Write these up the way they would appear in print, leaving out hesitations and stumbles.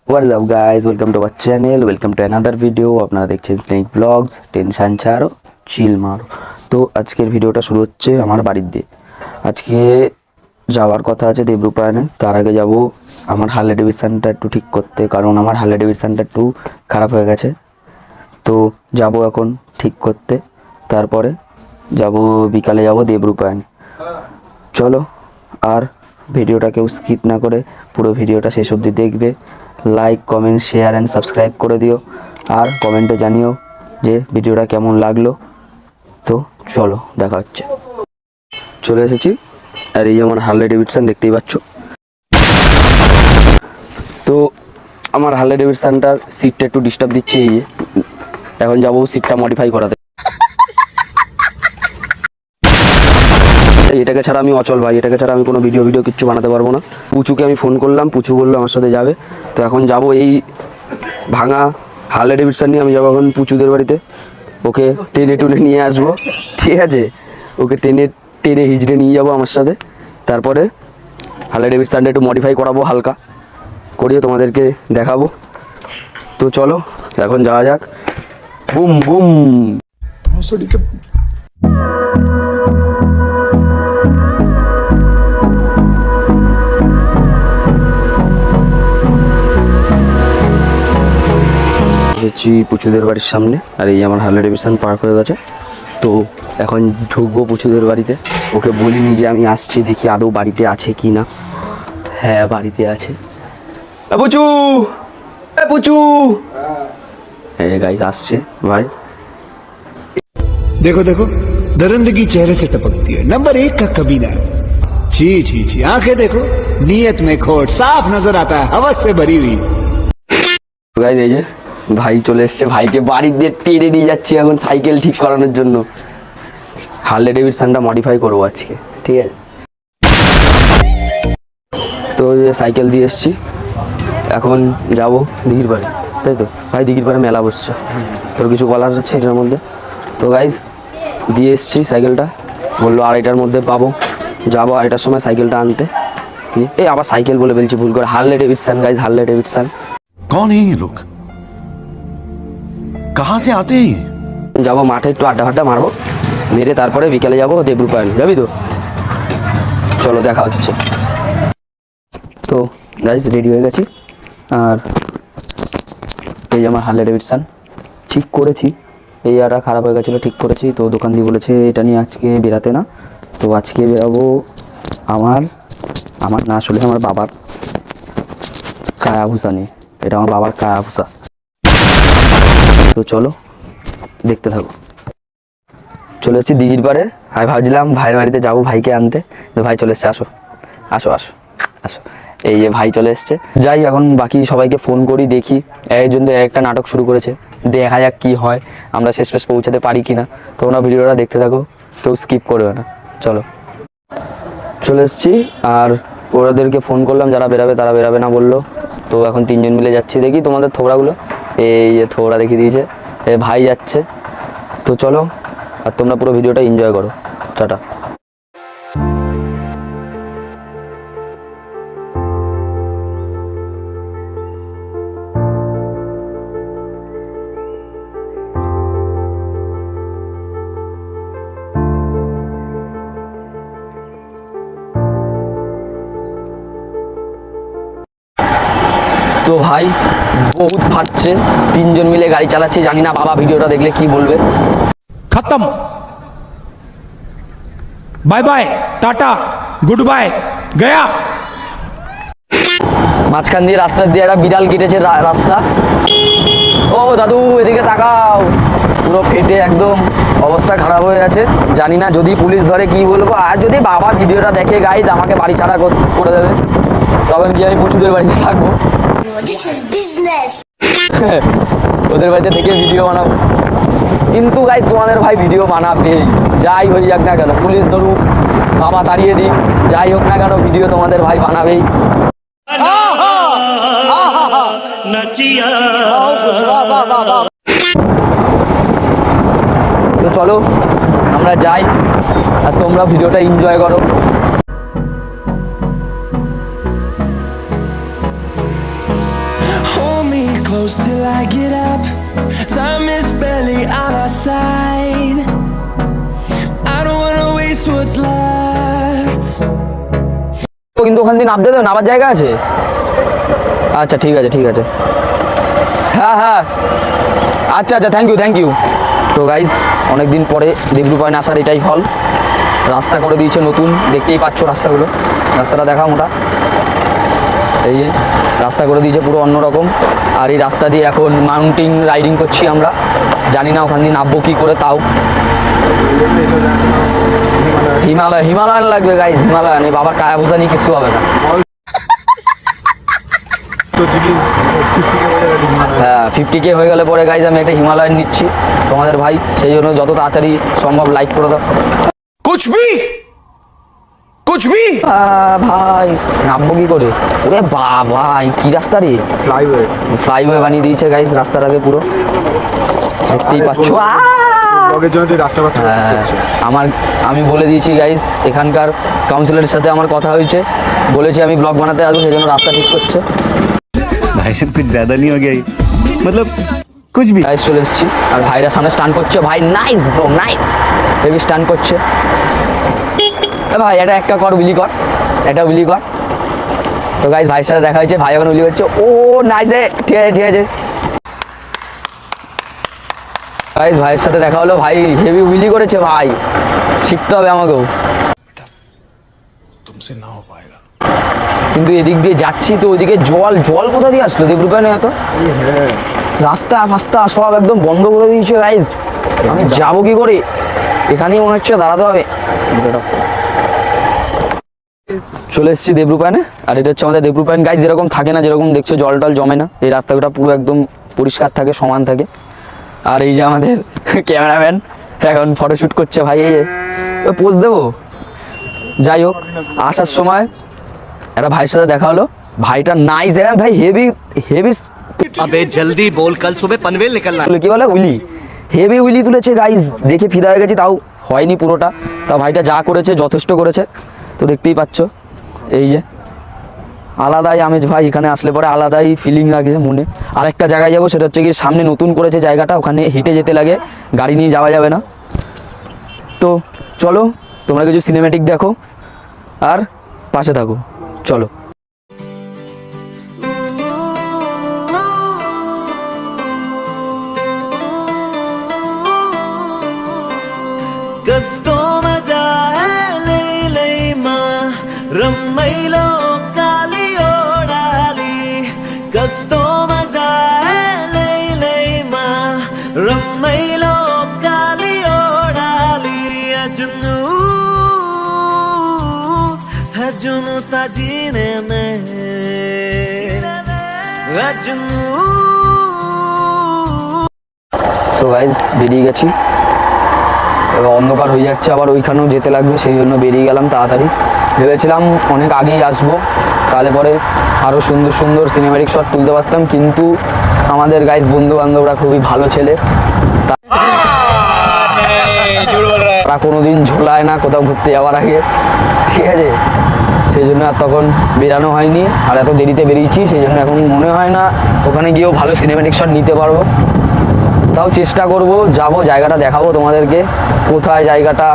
What is up guys, welcome to our channel, welcome to another video। আপনারা দেখছেন snake blogs. Tension ছাড়ো, চিল মারো। তো আজকের ভিডিওটা শুরু হচ্ছে আমার বাড়ির দিয়ে। আজকে যাওয়ার কথা আছে দেবরূপায়ণে। তার আগে যাব আমার হার্লে ডেভিডসনটা একটু ঠিক করতে, কারণ আমার হার্লে ডেভিডসনটা একটু খারাপ হয়ে গেছে। তো যাব এখন ঠিক করতে, তারপরে যাব বিকালে যাব দেবরূপায়ণে। চলো, আর ভিডিওটা কেউ স্কিপ না করে পুরো ভিডিওটা শেষ অবধি দেখবে। Like, comment, share and subscribe করে দিও, আর কমেন্টে জানিও যে ভিডিওটা কেমন লাগলো। তো চলো, দেখা হচ্ছে। চলে এসেছি, আর এই আমার হার্লে ডেভিডসন দেখতেই পাচ্ছ। তো আমার হার্লে ডেভিডসনটার সিটটা একটু ডিস্টার্ব দিচ্ছে। এখন যাবো সিটটা মডিফাই করাতে। এটাকে ছাড়া আমি অচল ভাই, এটাকে ছাড়া আমি কোনো ভিডিও কিচ্ছু বানাতে পারবো না। পুচুকে আমি ফোন করলাম, পুচু বললো আমার সাথে যাবে। তো এখন যাব এই ভাঙা হার্লে ডেভিডসন নিয়ে আমি যাবো এখন পুচুদের বাড়িতে। ওকে টেনে টুনে নিয়ে আসবো, ঠিক আছে? ওকে টেনে হিজড়ে নিয়ে যাবো আমার সাথে। তারপরে হার্লে ডেভিডসনটা একটু মডিফাই করাবো, হালকা করিয়ে তোমাদেরকে দেখাবো। তো চলো এখন যাওয়া যাক। Boom boom. পুচুদের বাড়ির সামনে, আর এই আমার হার্লে ডেভিডসন পার্ক হয়ে গেছে। তো এখন ঢুকবো পুচুদের বাড়িতে। ওকে বলিনি যে আমি আসছি, দেখি আদৌ বাড়িতে আছে কি না। হ্যাঁ, বাড়িতে আছে। পুচু, পুচু, হ্যাঁ গাইস আসছে ভাই। देखो देखो दरिंदगी चेहरे से टपकती है। नंबर 1 का कबीना। छी छी छी, आंखें देखो, नीयत में खोट साफ नजर आता है, हवस से भरी हुई। গাইস এই যে ভাই চলে এসছে, ভাইকে বাড়ি দিয়ে টেনে নিয়ে যাচ্ছি এখন সাইকেল ঠিক করানোর জন্য। হার্লে ডেভিডসনটা মডিফাই করবো আজকে, ঠিক আছে? তো সাইকেল দিয়ে এসছি, এখন যাব দিঘির পাড়ে, তাই তো ভাই? দিঘির পাড়ে মেলা বসছে, তোর কিছু বলার আছে এটার মধ্যে? তো গাইস দিয়ে এসছি সাইকেলটা, বললো 2:30টার মধ্যে পাবো। যাবো 2:30টার সময় সাইকেলটা আনতে। এই আবার সাইকেল বলে বলছি ভুল করে, Harley Davidson guys, Harley Davidson. कौन है ये लोग, कहाँ से आते हैं? যাবো মাঠে একটু আড্ডা মারবো, মেরে তারপরে বিকালে যাবো দেবরূপায়ণ। যাবি তো? চলো দেখা হচ্ছে। তো গাইস রেডি হয়ে গেছি, আর এই আমার হার্লে ডেভিডসন ঠিক করেছি। এই আটা খারাপ হয়ে গেছিলো, ঠিক করেছি। তো দোকান দিয়ে বলেছে এটা নিয়ে আজকে বেরাতে না। তো আজকে বেরাবো আমার না, আসলে আমার বাবার কায়াভূষা নিয়ে। এটা আমার বাবার কায়াভূষা। তো চলো দেখতে থাকো। চলে এসেছি দিঘির পাড়ে। আমি ভাবছিলাম ভাইয়ের বাড়িতে যাবো ভাইকে আনতে, তো ভাই চলে এসছে। আসো আসো আসো আসো, এই যে ভাই চলে এসছে। যাই এখন বাকি সবাইকে ফোন করি, দেখি। একজন তো একটা নাটক শুরু করেছে, দেখা যাক কি হয়, আমরা শেষ পৌঁছাতে পারি কিনা। তোমরা ভিডিওটা দেখতে থাকো, কেউ স্কিপ করবে না। চলো চলে এসেছি, আর ওদেরকে ফোন করলাম, যারা বেরাবে তারা বেরাবে না বললো। তো এখন 3জন মিলে যাচ্ছি। দেখি তোমাদের থোবড়াগুলো, এই যে থোবড়া দেখিয়ে দিয়েছে, ভাই যাচ্ছে। তো চলো, আর তোমরা পুরো ভিডিওটা এনজয় করো। টাটা। তো ভাই বহুত ফাটছে, 3জন মিলে গাড়ি চালাচ্ছে। জানি না বাবা ভিডিওটা দেখলে কি বলবে। खत्म, bye bye, tata, good bye, गया। মাঝখান দিয়ে রাস্তা দিয়ে একটা বিড়াল কেটেছে রাস্তা। ও দাদু এদিকে তাকাও, পুরো ফেটে একদম অবস্থা খারাপ হয়ে গেছে। জানি না যদি পুলিশ ধরে কি বলবো। আর যদি বাবা ভিডিওটা দেখে গাইজ আমাকে বাড়ি ছাড়া করে দেবে, তখন গিয়ে আমি পুচুদের বাড়িতে থাকবো। ওদের বাড়িতে থেকে ভিডিও বানাবো। কিন্তু গাইজ তোমাদের ভাই ভিডিও বানাবে, যাই হয়ে যাক না কেন, পুলিশ ধরুক, বাবা তাড়িয়ে দিক, যাই হোক না কেন, ভিডিও তোমাদের ভাই বানাবেই। তো চলো আমরা যাই, আর তোমরা ভিডিওটা এনজয় করো। get up, time is barely on our side. I don't wanna waste what's left. কিন্তু ওখান দিয়ে নামতে দেবে, নামার জায়গা আছে? আচ্ছা ঠিক আছে ঠিক আছে, হ্যাঁ হ্যাঁ আচ্ছা আচ্ছা, থ্যাংক ইউ। তো গাইজ অনেক দিন পরে দেবরূপায়ণ আসার এটাই ফল। রাস্তা করে দিয়েছে নতুন, দেখতেই পাচ্ছ রাস্তাগুলো, রাস্তাটা দেখা মোটা, এই যে রাস্তা করে দিয়েছে পুরো অন্যরকম। আর এই রাস্তা দিয়ে এখন মাউন্টেন রাইডিং করছি আমরা, জানি না ওখান দিয়ে নামবো কী করে, তাও হিমালয়ান লাগবে গাইজ, হিমালয়ান। এই বাবার কায়া ভূষা নিয়ে কিছু হবে না। হ্যাঁ 50K হয়ে গেলে পরে গাইজ আমি একটা হিমালয়ান নিচ্ছি তোমাদের ভাই, সেই জন্য যত তাড়াতাড়ি সম্ভব লাইক করে দাও। कुछ भी ভাই নামবো কি করে? ওরে বাবা কি রাস্তা রে, ফ্লাইওয়ে বানিয়ে দিয়েছে গাইজ রাস্তাটাকে পুরো, দেখতেই পাচ্ছ। হ্যাঁ আমি বলে দিয়েছি গাইজ, এখানকার কাউন্সিলরের সাথে আমার কথা হয়েছে, বলেছি আমি ব্লগ বানাতে আসবো, সেই জন্য রাস্তা ঠিক করছে। भाई साहब कुछ ज्यादा नहीं हो गया ये? मतलब कुछ भी। গাইজ চলে এসেছি আর ভাইরা সামনে স্টান করছে, ভাই নাইস ব্রো নাইস, হেভি স্টান করছে। ভাই এটা একটা কর, উইলি কর, একটা উইলি কর। তো গাইজ ভাইয়ের সাথে দেখা হয়েছে, ভাই এখন উইলি করছে, ও নাইসে, ঠিক আছে ঠিক আছে। গাইজ ভাইয়ের সাথে দেখা হলো, ভাই হেভি উইলি করেছে, ভাই শিখতে হবে আমাকেও। কিন্তু এদিক দিয়ে যাচ্ছি তো ওইদিকে জল কোথা দিয়ে আসলো দেবরূপায়ণে? এত রাস্তা ফাস্তা সব একদম বন্ধ করে দিয়েছে গাইজ, আমি যাবো কি করে? এখানেই মনে হচ্ছে দাঁড়াতে হবে। চলে এসেছি দেবরূপায়ণে, আর এটা হচ্ছে আমাদের দেবরূপায়ণ গাইজ, যেরকম থাকে না, যেরকম দেখছো জল টল জমে না, এই রাস্তাটা পুরো একদম পরিষ্কার থাকে, সমান থাকে। আর এই যে আমাদের ক্যামেরাম্যান এখন ফটোশ্যুট করছে, ভাই এই যে পোজ দেবো। যাই হোক আসার সময় একটা ভাইয়ের সাথে দেখা হলো, ভাইটা নাইস ভাই, হেভি अबे जल्दी बोल, कल सुबह पनवेल निकलना। কি বলে উইলি, হেভি উইলি তুলেছে গাইজ, দেখে ফিদা হয়ে গেছি, তাও হয়নি পুরোটা, তাও ভাইটা যা করেছে যথেষ্ট করেছে। তো দেখতেই পাচ্ছ এই যে আলাদাই আমেজ ভাই, এখানে আসলে পরে আলাদাই ফিলিং লাগছে মনে। আরেকটা জায়গায় যাবো, সেটা হচ্ছে কি সামনে নতুন করেছে জায়গাটা, ওখানে হেঁটে যেতে লাগে, গাড়ি নিয়ে যাওয়া যাবে না। তো চলো তোমরা কিছু সিনেম্যাটিক দেখো আর পাশে থাকো, চলো। Gusto maja lay ma rammailo kaliyodali. Gusto maja lay ma rammailo kaliyodali. Ajunu sajine mein ajunu। So guys বেরিয়ে গেছি, এবার অন্ধকার হয়ে যাচ্ছে, আবার ওইখানেও যেতে লাগবে, সেই জন্য বেরিয়ে গেলাম তাড়াতাড়ি। ভেবেছিলাম অনেক আগেই আসবো, তাহলে পরে আরও সুন্দর সুন্দর সিনেম্যাটিক শট তুলতে পারতাম, কিন্তু আমাদের গাইজ বন্ধু বান্ধবরা খুবই ভালো ছেলে, তারা কোনোদিন ঝোলায় না কোথাও ঘুরতে যাওয়ার আগে, ঠিক আছে, সেই জন্য আর তখন বেরানো হয়নি, আর এত দেরিতে বেরিয়েছি, সেই জন্য এখন মনে হয় না ওখানে গিয়েও ভালো সিনেম্যাটিক শট নিতে পারবো। তাও চেষ্টা করব, যাব, জায়গাটা দেখাবো তোমাদেরকে, কোথায় জায়গাটা,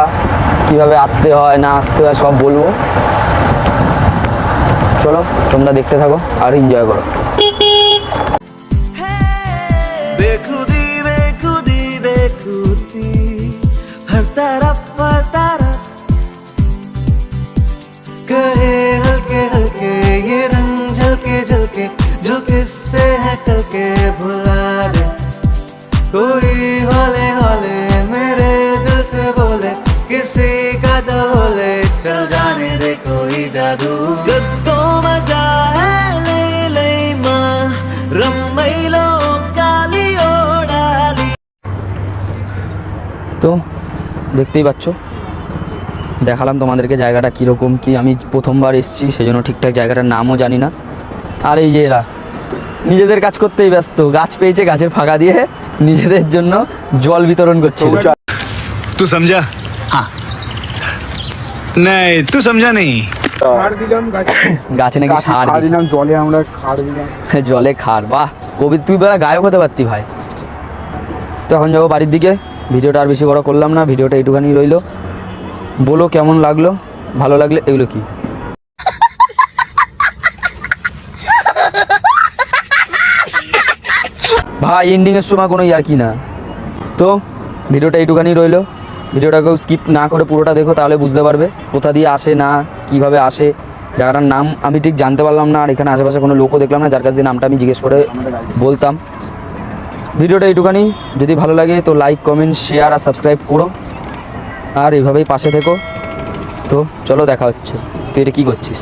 কিভাবে আসতে হয় না আসতে হয় সব বলবো। চলো তোমরা দেখতে থাকো আর এনজয় করো। बेखुदी बेखुदी बेखुदी हर तरफ कहे हल्के हल्के ये रंग झलके झलके जो किससे है कल के भुला दे। कोई हौले हौले मेरे दिल से बोले, किसी का डोले चल जाने दे कोई जादू। गस्तों मजा है ले माँ रम्मैलो कालियोडाली। তো দেখতেই পাচ্ছ, দেখালাম তোমাদেরকে জায়গাটা কীরকম কি। আমি প্রথমবার এসেছি, সেই জন্য ঠিকঠাক জায়গাটার নামও জানি না। আর এই যে এরা নিজেদের কাজ করতেই ব্যস্ত, গাছ পেয়েছে, গাছের ফাঁকা দিয়ে নিজেদের জন্য জল বিতরণ করছিল। तू समझा? हाँ नहीं तू समझा नहीं। গাছে নাকি সার দিছে। দিলাম জলে আমরা খাড় দিলাম। জলে খার, বাহ কবি তুই বেলা গায়ক হতে পারতি ভাই। তো এখন যাবো বাড়ির দিকে, ভিডিওটা আর বেশি বড় করলাম না, ভিডিওটা একটুখানি রইলো। বলো কেমন লাগলো, ভালো লাগলে এগুলো কি ভাই এন্ডিংয়ের সময় কোনো ইয়ার কি না। তো ভিডিওটা এইটুখানি রইলো, ভিডিওটাকেও স্কিপ না করে পুরোটা দেখো, তাহলে বুঝতে পারবে কোথা দিয়ে আসে না কিভাবে আসে। জায়গাটার নাম আমি ঠিক জানতে পারলাম না, আর এখানে আশেপাশে কোনো লোকও দেখলাম না যার কাছ দিয়ে নামটা আমি জিজ্ঞেস করে বলতাম। ভিডিওটা এইটুখানি, যদি ভালো লাগে তো লাইক কমেন্ট শেয়ার আর সাবস্ক্রাইব করো, আর এইভাবেই পাশে থেকো। তো চলো দেখা হচ্ছে। তুই এটা কী করছিস?